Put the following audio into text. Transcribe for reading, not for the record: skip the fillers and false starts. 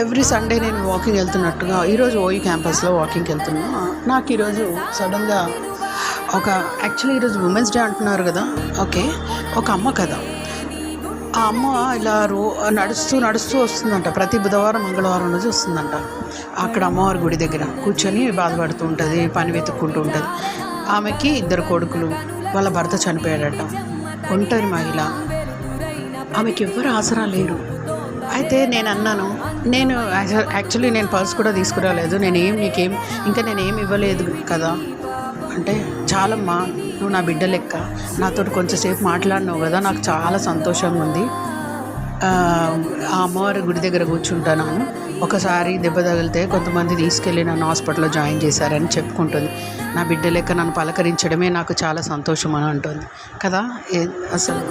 Every Sunday నేను walking వెళ్తున్నట్టుగా ఈరోజు ఓయి క్యాంపస్లో వాకింగ్కి వెళ్తున్నా. నాకు ఈరోజు సడన్గా యాక్చువల్లీ ఈరోజు ఉమెన్స్ డే అంటున్నారు కదా. ఓకే, ఒక అమ్మ కదా, ఆ అమ్మ ఇలా నడుస్తూ వస్తుందంట. ప్రతి బుధవారం మంగళవారం రోజు వస్తుందంట. అక్కడ అమ్మవారి గుడి దగ్గర కూర్చొని బాధపడుతూ ఉంటుంది, పని వెతుక్కుంటూ ఉంటుంది. ఆమెకి 2 కొడుకులు, వాళ్ళ భర్త చనిపోయాడట. ఒంటరి మహిళ, ఆమెకి ఎవ్వరు ఆసరా లేరు. అయితే నేను అన్నాను, యాక్చువల్లీ నేను పర్స్ కూడా తీసుకురాలేదు, నీకేం ఇంకా నేనేం ఇవ్వలేదు కదా అంటే, చాలమ్మా నువ్వు నా బిడ్డ లెక్క, నాతో కొంచెంసేపు మాట్లాడినావు కదా, నాకు చాలా సంతోషంగా ఉంది. ఆ అమ్మవారి గుడి దగ్గర కూర్చుంటాను, ఒకసారి దెబ్బ తగిలితే కొంతమంది తీసుకెళ్ళి నన్ను హాస్పిటల్లో జాయిన్ చేశారని చెప్పుకుంటుంది. నా బిడ్డ లెక్క నన్ను పలకరించడమే నాకు చాలా సంతోషం అని అంటుంది కదా. అసలు